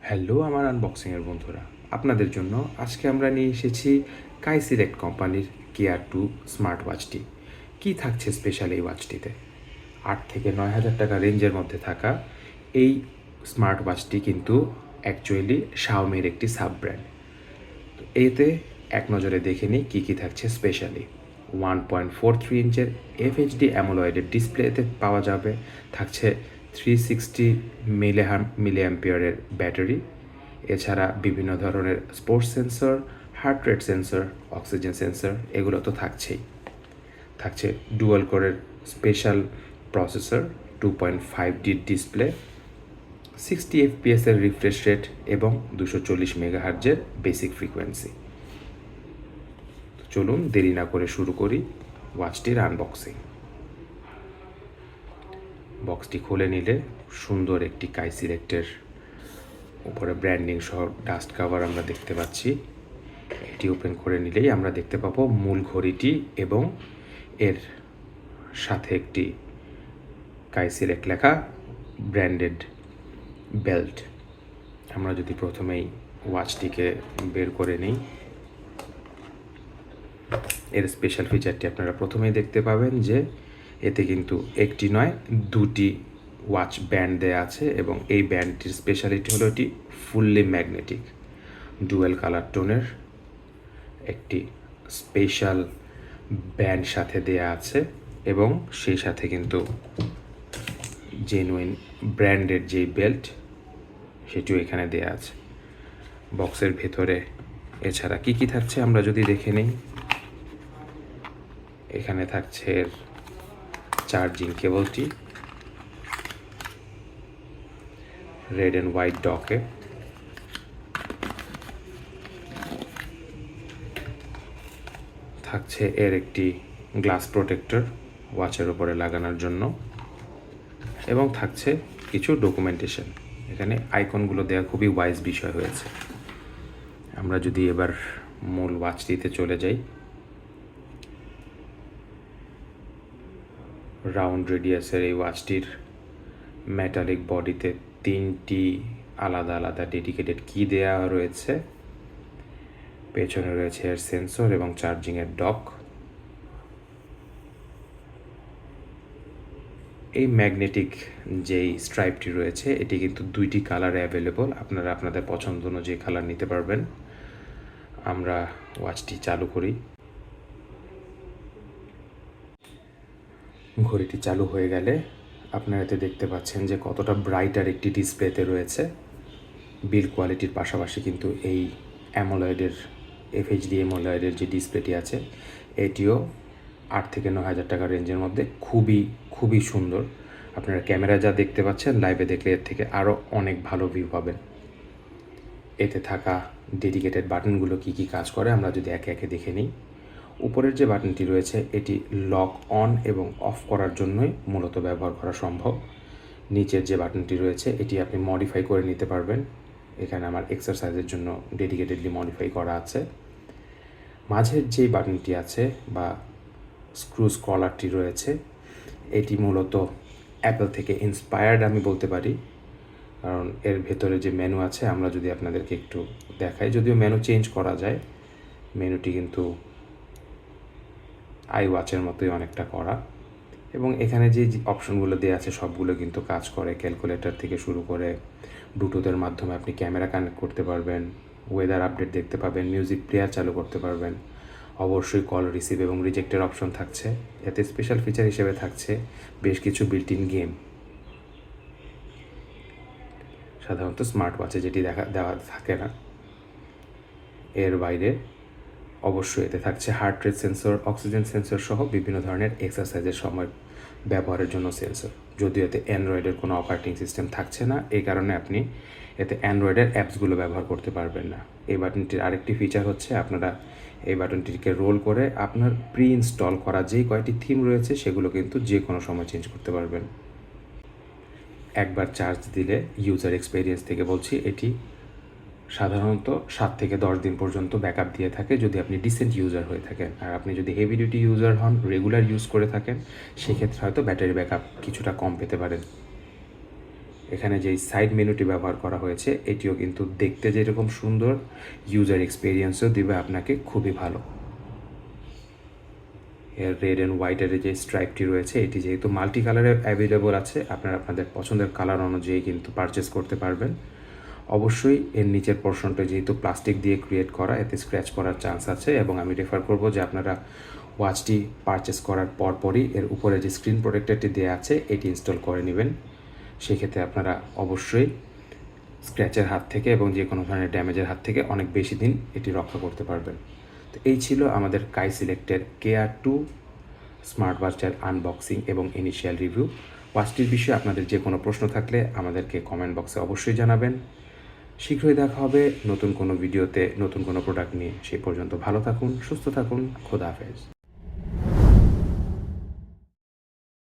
Hello আমার আনবক্সিংয়ের বন্ধুরা, আপনাদের জন্য আজকে আমরা নিয়ে এসেছি কাইসিলেক্ট কোম্পানির কেয়ার টু স্মার্ট ওয়াচটি। কী থাকছে স্পেশাল এই ওয়াচটিতে? 8 থেকে 9 হাজার টাকা রেঞ্জের মধ্যে থাকা এই স্মার্ট ওয়াচটি কিন্তু অ্যাকচুয়ালি শাওমির একটি সাব ব্র্যান্ড। তো এতে এক নজরে দেখে নিই কী কী থাকছে স্পেশালি। 1.43 ইঞ্চের FHD অ্যামোলয়েডের ডিসপ্লেতে পাওয়া যাবে। থাকছে 360 মিলি অ্যাম্পিয়ারের ব্যাটারি। এছাড়া বিভিন্ন ধরনের sports sensor, heart rate sensor, oxygen sensor এগুলো তো থাকছেই। থাকছে ডুয়াল কোরের special processor, 2.5D display, 60 FPS refresh rate এবং 240 মেগাহার্জের বেসিক ফ্রিকোয়েন্সি। চলুন দেরি না করে শুরু করি ওয়াচটির আনবক্সিং। বক্সটি খুলে নিলে সুন্দর একটি কাইসিলেক্টের উপরে ব্র্যান্ডিং সহ ডাস্ট কাভার আমরা দেখতে পাচ্ছি। এটি ওপেন করে নিলেই আমরা দেখতে পাবো মূল ঘড়িটি এবং এর সাথে একটি কাইসিলেক্ট লেখা ব্র্যান্ডেড বেল্ট। আমরা যদি প্রথমেই ওয়াচটিকে বের করে নিই, এর স্পেশাল ফিচারটি আপনারা প্রথমেই দেখতে পাবেন যে এতে কিন্তু একটি নয় দুটি ওয়াচ ব্যান্ড দেয়া আছে এবং এই ব্যান্ডটির স্পেশালিটি হলো এটি ফুললি ম্যাগনেটিক ডুয়েল কালার টোনের একটি স্পেশাল ব্যান্ড সাথে দেয়া আছে এবং সেই সাথে কিন্তু জেনুইন ব্র্যান্ডের যেই বেল্ট সেটিও এখানে দেয়া আছে। বক্সের ভেতরে এছাড়া কী কী থাকছে আমরা যদি দেখে নিই, এখানে থাকছে চার্জিং কেবলটি রেড অ্যান্ড হোয়াইট ডকে, থাকছে এর একটি গ্লাস প্রোটেক্টর ওয়াচের উপরে লাগানোর জন্য এবং থাকছে কিছু ডকুমেন্টেশন। এখানে আইকনগুলো দেওয়া খুবই ওয়াইজ বিষয় হয়েছে। আমরা যদি এবার মূল ওয়াচটিতে চলে যাই, রাউন্ড রেডিয়াসের এই ওয়াচটির মেটালিক বডিতে 3টি আলাদা আলাদা ডেডিকেটেড কি দেওয়া রয়েছে। পেছনে রয়েছে এর সেন্সর এবং চার্জিংয়ের ডক। এই ম্যাগনেটিক যেই স্ট্রাইপটি রয়েছে এটি কিন্তু 2টি কালারে অ্যাভেলেবল, আপনারা আপনাদের পছন্দ অনুযায়ী কালার নিতে পারবেন। আমরা ওয়াচটি চালু করি। ঘড়িটি চালু হয়ে গেলে আপনারা এতে দেখতে পাচ্ছেন যে কতটা ব্রাইটার একটি ডিসপ্লেতে রয়েছে। বিল্ড কোয়ালিটির পাশাপাশি কিন্তু এই FHD অ্যামোলয়েডের যে ডিসপ্লেটি আছে এটিও 8 থেকে 9 হাজার টাকা রেঞ্জের মধ্যে খুবই সুন্দর। আপনারা ক্যামেরা যা দেখতে পাচ্ছেন লাইভে দেখলে এর থেকে আরও অনেক ভালো ভিউ পাবেন। এতে থাকা ডেডিকেটেড বাটনগুলো কী কী কাজ করে আমরা যদি একে একে দেখে নিই। উপরের যে বাটনটি রয়েছে এটি লক অন এবং অফ করার জন্যই মূলত ব্যবহার করা সম্ভব। নিচের যে বাটনটি রয়েছে এটি আপনি মডিফাই করে নিতে পারবেন। এখানে আমার এক্সারসাইজের জন্য ডেডিকেটেডলি মডিফাই করা আছে। মাঝের যেই বাটনটি আছে বা স্ক্রু কলারটি রয়েছে এটি মূলত অ্যাপল থেকে ইন্সপায়ার্ড আমি বলতে পারি, কারণ এর ভেতরে যে মেনু আছে আমরা যদি আপনাদেরকে একটু দেখাই, যদিও মেনু চেঞ্জ করা যায়, মেনুটি কিন্তু ওয়াচের মতোই অনেকটা করা এবং এখানে যে অপশনগুলো দেওয়া আছে সবগুলো কিন্তু কাজ করে। ক্যালকুলেটর থেকে শুরু করে ব্লুটুথের মাধ্যমে আপনি ক্যামেরা কানেক্ট করতে পারবেন, ওয়েদার আপডেট দেখতে পাবেন, মিউজিক প্লেয়ার চালু করতে পারবেন। অবশ্যই কল রিসিভ এবং রিজেক্টের অপশন থাকছে। এতে স্পেশাল ফিচার হিসেবে থাকছে বেশ কিছু বিল্ট ইন গেম, সাধারণত স্মার্ট ওয়াচে যেটি দেওয়া থাকে না। এর বাইরে অবশ্যই এতে থাকছে heart rate sensor, oxygen sensor সহ বিভিন্ন ধরনের এক্সারসাইজের সময় ব্যবহারের জন্য সেন্সর। যদিও এতে অ্যান্ড্রয়েডের কোনো অপারেটিং সিস্টেম থাকছে না, এই কারণে আপনি এতে অ্যান্ড্রয়েডের অ্যাপসগুলো ব্যবহার করতে পারবেন না। এই বাটনটির আরেকটি ফিচার হচ্ছে আপনারা এই বাটনটিকে রোল করে আপনার প্রি ইনস্টল করা যেই কয়টি থিম রয়েছে সেগুলো কিন্তু যে কোনো সময় চেঞ্জ করতে পারবেন। একবার চার্জ দিলে ইউজার এক্সপিরিয়েন্স থেকে বলছি, এটি সাধারণত 7 থেকে 10 দিন পর্যন্ত ব্যাকআপ দিয়ে থাকে যদি আপনি ডিসেন্ট ইউজার হয়ে থাকেন। আর আপনি যদি হেভি ডিউটি ইউজার হন, রেগুলার ইউজ করে থাকেন, সেক্ষেত্রে হয়তো ব্যাটারি ব্যাকআপ কিছুটা কম পেতে পারেন। এখানে যেই সাইড মেনুটি ব্যবহার করা হয়েছে এটিও কিন্তু দেখতে যেরকম সুন্দর, ইউজার এক্সপিরিয়েন্সও দিবে আপনাকে খুবই ভালো। এর রেড অ্যান্ড হোয়াইটের যে স্ট্রাইপটি রয়েছে এটি যেহেতু মাল্টি কালারে অ্যাভেলেবল আছে, আপনারা আপনাদের পছন্দের কালার অনুযায়ী কিন্তু পারচেস করতে পারবেন। অবশ্যই এর নিচের পোর্শনটা যেহেতু প্লাস্টিক দিয়ে ক্রিয়েট করা, এতে স্ক্র্যাচ করার চান্স আছে, এবং আমি রেফার করব যে আপনারা ওয়াচটি পারচেস করার পরপরই এর উপরে যে স্ক্রিন প্রোটেক্টরটি দেওয়া আছে এটি ইনস্টল করে নেবেন। সেক্ষেত্রে আপনারা অবশ্যই স্ক্র্যাচের হাত থেকে এবং যে কোনো ধরনের ড্যামেজের হাত থেকে অনেক বেশি দিন এটি রক্ষা করতে পারবেন। তো এই ছিল আমাদের কাই সিলেক্টের KR2 স্মার্ট ওয়াচের আনবক্সিং এবং ইনিশিয়াল রিভিউ। ওয়াচটির বিষয়ে আপনাদের যে কোনো প্রশ্ন থাকলে আমাদেরকে কমেন্ট বক্সে অবশ্যই জানাবেন। শীঘ্রই দেখা হবে নতুন কোনো ভিডিওতে নতুন কোনো প্রোডাক্ট নিয়ে। সেই পর্যন্ত ভালো থাকুন, সুস্থ থাকুন, খোদা হাফেজ।